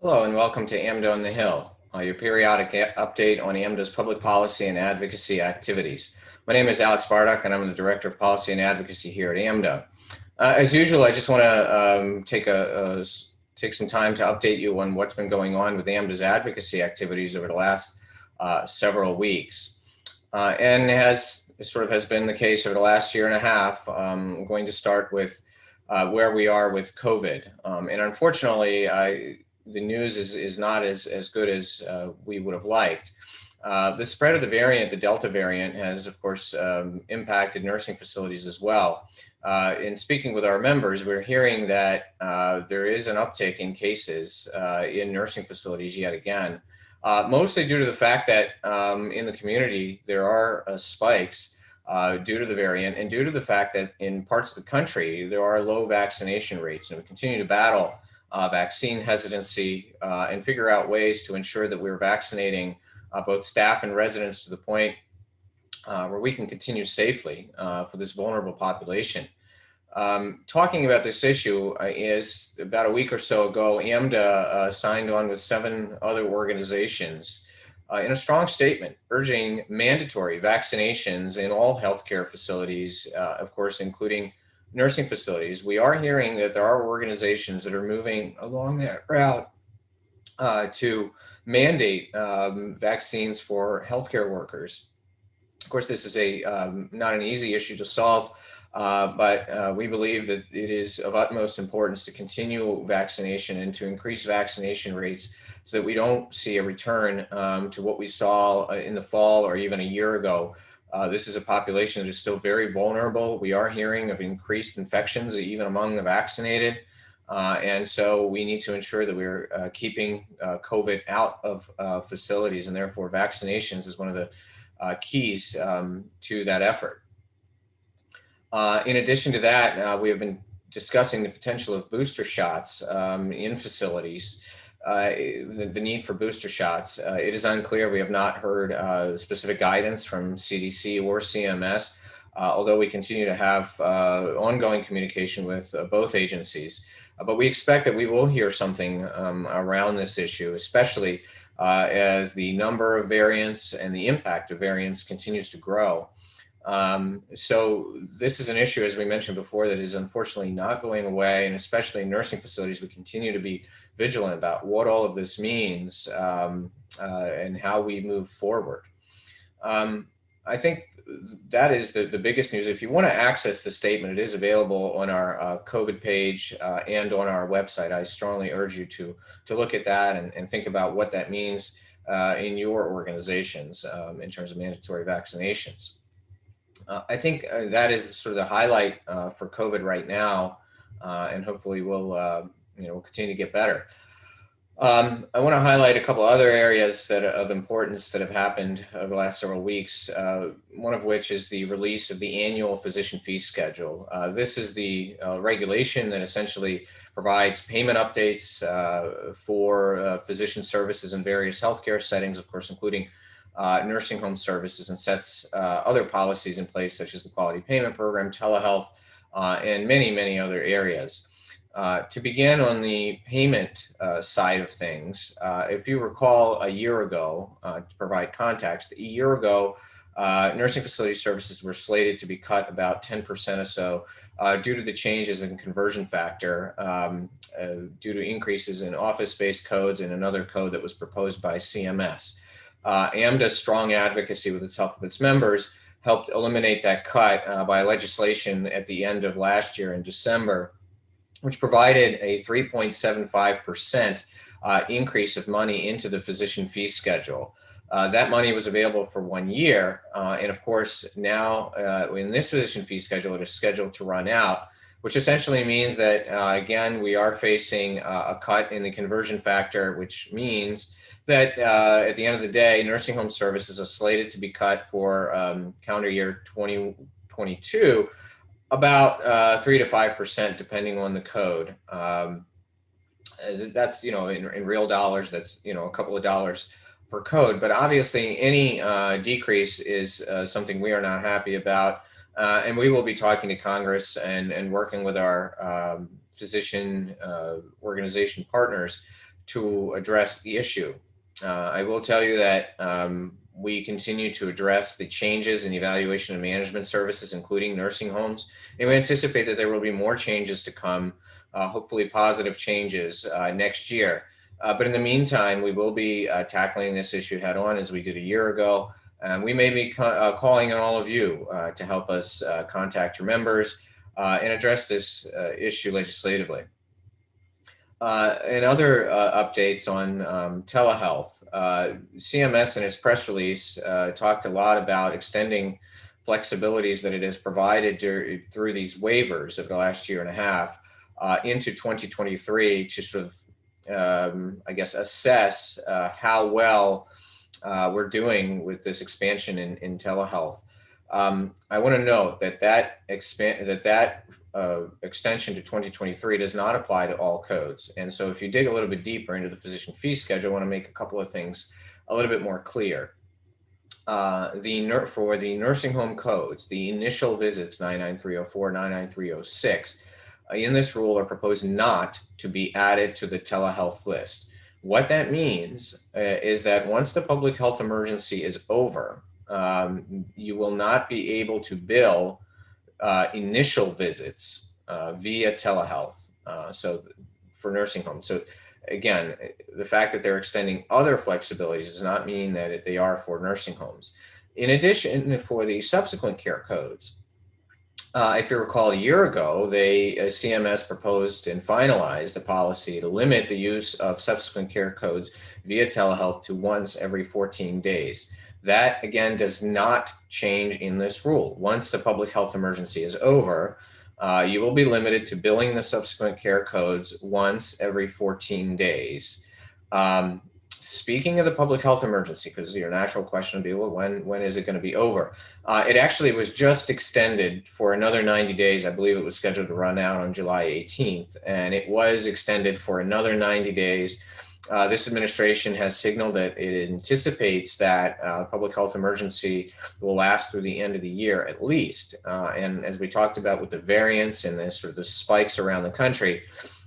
Hello and welcome to AMDA on the Hill, your periodic update on AMDA's public policy and advocacy activities. My name is Alex Barkakh and I'm the Director of Policy and Advocacy here at AMDA. As usual, I just want to take some time to update you on what's been going on with AMDA's advocacy activities over the last several weeks. And as sort of has been the case over the last year and a half, I'm going to start with where we are with COVID. And unfortunately, the news is not as good as we would have liked. The spread of the variant, the Delta variant, has, of course, impacted nursing facilities as well. In speaking with our members, we're hearing that there is an uptick in cases in nursing facilities yet again, mostly due to the fact that in the community there are spikes due to the variant and due to the fact that in parts of the country there are low vaccination rates, and we continue to battle vaccine hesitancy and figure out ways to ensure that we're vaccinating both staff and residents to the point where we can continue safely for this vulnerable population. Talking about this issue is about a week or so ago, AMDA signed on with 7 other organizations in a strong statement urging mandatory vaccinations in all healthcare facilities, of course, including nursing facilities. We are hearing that there are organizations that are moving along that route to mandate vaccines for healthcare workers. Of course, this is not an easy issue to solve, but we believe that it is of utmost importance to continue vaccination and to increase vaccination rates so that we don't see a return to what we saw in the fall or even a year ago. This is a population that is still very vulnerable. We are hearing of increased infections even among the vaccinated. And so we need to ensure that we're keeping COVID out of facilities, and therefore vaccinations is one of the keys to that effort. In addition to that, we have been discussing the potential of booster shots in facilities, the need for booster shots. It is unclear. We have not heard specific guidance from CDC or CMS, although we continue to have ongoing communication with both agencies. But we expect that we will hear something around this issue, especially as the number of variants and the impact of variants continues to grow. So this is an issue, as we mentioned before, that is unfortunately not going away, and especially in nursing facilities, we continue to be vigilant about what all of this means and how we move forward. I think that is the biggest news. If you want to access the statement, it is available on our COVID page and on our website. I strongly urge you to look at that and think about what that means in your organizations in terms of mandatory vaccinations. I think that is sort of the highlight for COVID right now, and hopefully we'll continue to get better. I want to highlight a couple other areas of importance that have happened over the last several weeks, one of which is the release of the annual physician fee schedule. This is the regulation that essentially provides payment updates for physician services in various healthcare settings, of course, including nursing home services, and sets other policies in place, such as the quality payment program, telehealth, and many, many other areas. To begin on the payment side of things, if you recall a year ago, to provide context, a year ago, nursing facility services were slated to be cut about 10% or so due to the changes in conversion factor, due to increases in office-based codes and another code that was proposed by CMS. AMDA's strong advocacy with its help of its members helped eliminate that cut by legislation at the end of last year in December, which provided a 3.75% increase of money into the physician fee schedule. That money was available for 1 year. And of course, now in this physician fee schedule, it is scheduled to run out, which essentially means that, again, we are facing a cut in the conversion factor, which means that at the end of the day, nursing home services are slated to be cut for calendar year 2022 about 3 to 5%, depending on the code. That's, in real dollars, that's, a couple of dollars per code. But obviously, any decrease is something we are not happy about. And we will be talking to Congress and working with our physician organization partners to address the issue. I will tell you that we continue to address the changes in evaluation and management services, including nursing homes, and we anticipate that there will be more changes to come, hopefully positive changes next year. But in the meantime, we will be tackling this issue head on as we did a year ago. We may be calling on all of you to help us contact your members and address this issue legislatively. And other updates on telehealth, CMS in its press release talked a lot about extending flexibilities that it has provided through these waivers over the last year and a half into 2023 to sort of, I guess, assess how well we're doing with this expansion in telehealth. I want to note that extension to 2023 does not apply to all codes. And so if you dig a little bit deeper into the physician fee schedule, I want to make a couple of things a little bit more clear. For the nursing home codes, the initial visits 99304, 99306, in this rule are proposed not to be added to the telehealth list. What that means is that once the public health emergency is over, you will not be able to bill initial visits via telehealth. So for nursing homes. So again, the fact that they're extending other flexibilities does not mean that they are for nursing homes. In addition, for the subsequent care codes, if you recall, a year ago, CMS proposed and finalized a policy to limit the use of subsequent care codes via telehealth to once every 14 days. That, again, does not change in this rule. Once the public health emergency is over, you will be limited to billing the subsequent care codes once every 14 days. Speaking of the public health emergency, because your natural question would be, well, when is it going to be over? It actually was just extended for another 90 days. I believe it was scheduled to run out on July 18th, and it was extended for another 90 days. This administration has signaled that it anticipates that the public health emergency will last through the end of the year at least. And as we talked about with the variants and the sort of the spikes around the country,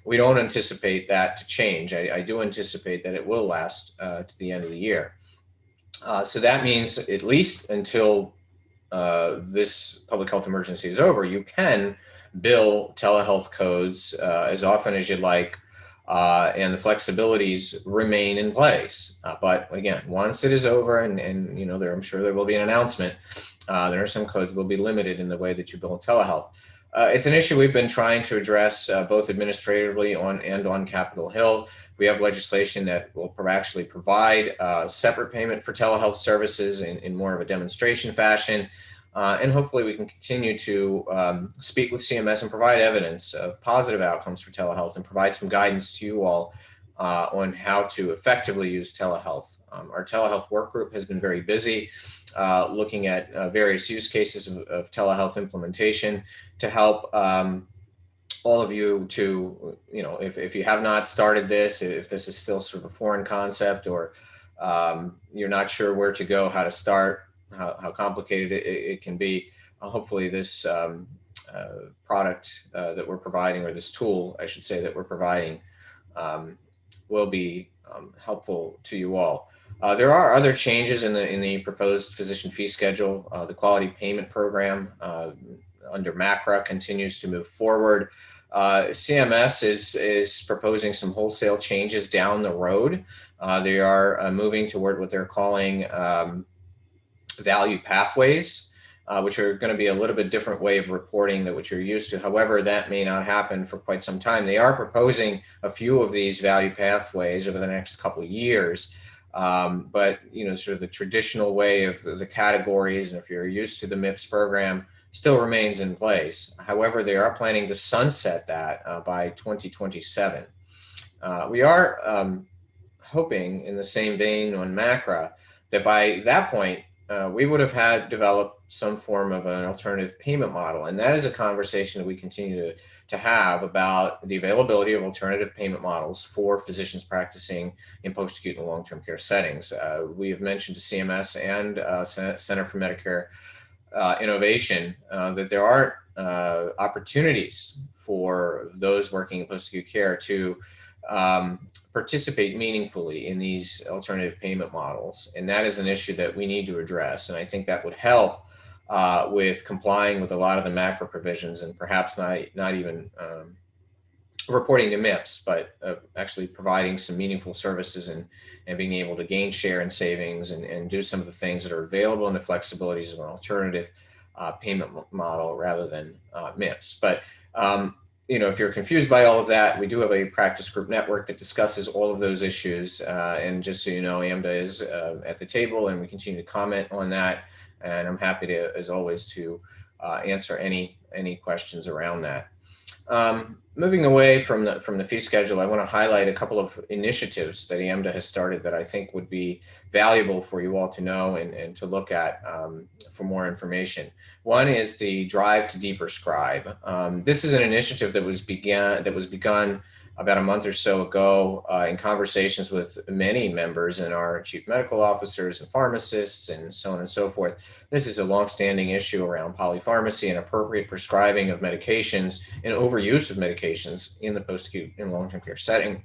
we don't anticipate that to change. I do anticipate that it will last to the end of the year. So that means at least until this public health emergency is over, you can bill telehealth codes as often as you'd like, and the flexibilities remain in place. But again, once it is over, and I'm sure there will be an announcement, there are some codes will be limited in the way that you bill telehealth. It's an issue we've been trying to address both administratively on Capitol Hill. We have legislation that will actually provide separate payment for telehealth services in more of a demonstration fashion. And hopefully we can continue to speak with CMS and provide evidence of positive outcomes for telehealth and provide some guidance to you all on how to effectively use telehealth. Our telehealth work group has been very busy looking at various use cases of telehealth implementation to help all of you to, if you have not started this, if this is still sort of a foreign concept, or you're not sure where to go, how to start, how complicated it can be, hopefully this product that we're providing, or this tool, I should say, that we're providing will be helpful to you all. There are other changes in the proposed physician fee schedule. The quality payment program under MACRA continues to move forward. CMS is proposing some wholesale changes down the road. They are moving toward what they're calling value pathways, which are going to be a little bit different way of reporting than what you're used to. However, that may not happen for quite some time. They are proposing a few of these value pathways over the next couple of years. But, sort of the traditional way of the categories, and if you're used to the MIPS program, still remains in place. However, they are planning to sunset that by 2027. We are hoping, in the same vein on MACRA, that by that point, we would have developed some form of an alternative payment model. And that is a conversation that we continue to have about the availability of alternative payment models for physicians practicing in post-acute and long-term care settings. We have mentioned to CMS and Center for Medicare Innovation that there are opportunities for those working in post-acute care to participate meaningfully in these alternative payment models. And that is an issue that we need to address. And I think that would help with complying with a lot of the macro provisions and perhaps not even reporting to MIPS, but actually providing some meaningful services and being able to gain share in savings and do some of the things that are available and the flexibilities of an alternative payment model rather than MIPS. But if you're confused by all of that, we do have a practice group network that discusses all of those issues. And just so you know, AMDA is at the table, and we continue to comment on that. And I'm happy to, as always, to answer any questions around that. Moving away from the fee schedule, I want to highlight a couple of initiatives that AMDA has started that I think would be valuable for you all to know and to look at for more information. One is the Drive to Deprescribe. This is an initiative that was begun about a month or so ago in conversations with many members and our chief medical officers and pharmacists and so on and so forth. This is a longstanding issue around polypharmacy and appropriate prescribing of medications and overuse of medications in the post-acute and long-term care setting.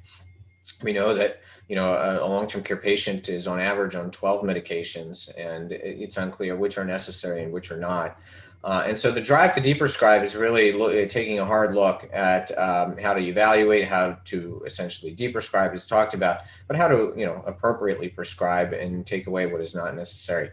We know that a long-term care patient is on average on 12 medications, and it's unclear which are necessary and which are not. And so the Drive to Deprescribe is really taking a hard look at how to evaluate, how to essentially deprescribe, as talked about, but how to appropriately prescribe and take away what is not necessary.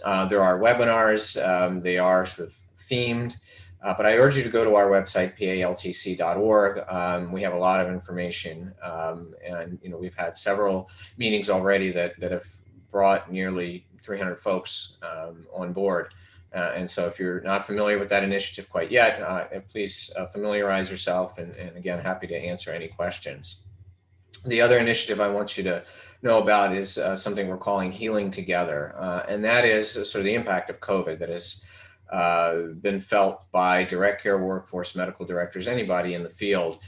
There are webinars. They are sort of themed. But I urge you to go to our website, paltc.org. We have a lot of information, and we've had several meetings already that have brought nearly 300 folks on board. And so if you're not familiar with that initiative quite yet, please familiarize yourself, and again, happy to answer any questions. The other initiative I want you to know about is something we're calling Healing Together, and that is sort of the impact of COVID that has been felt by direct care workforce, medical directors, anybody in the field.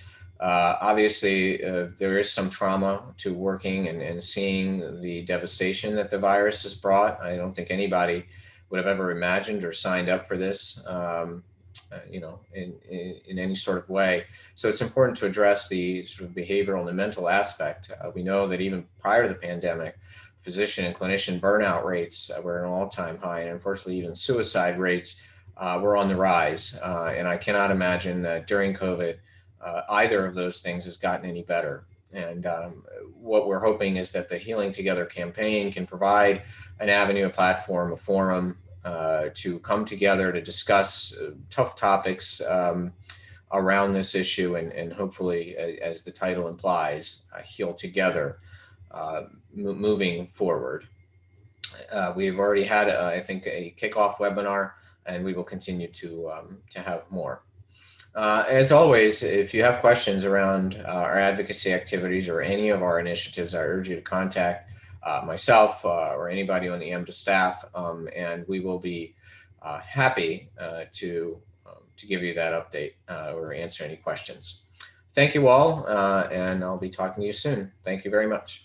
Obviously, there is some trauma to working and seeing the devastation that the virus has brought. I don't think anybody would have ever imagined or signed up for this, in any sort of way. So it's important to address the sort of behavioral and the mental aspect. We know that even prior to the pandemic, physician and clinician burnout rates were at an all-time high, and unfortunately even suicide rates were on the rise. And I cannot imagine that during COVID, either of those things has gotten any better. And what we're hoping is that the Healing Together campaign can provide an avenue, a platform, a forum to come together to discuss tough topics around this issue and hopefully, as the title implies, heal together. Moving forward. We've already had, I think, a kickoff webinar, and we will continue to have more. As always, if you have questions around our advocacy activities or any of our initiatives, I urge you to contact myself or anybody on the AMDA staff, and we will be happy to give you that update or answer any questions. Thank you all, and I'll be talking to you soon. Thank you very much.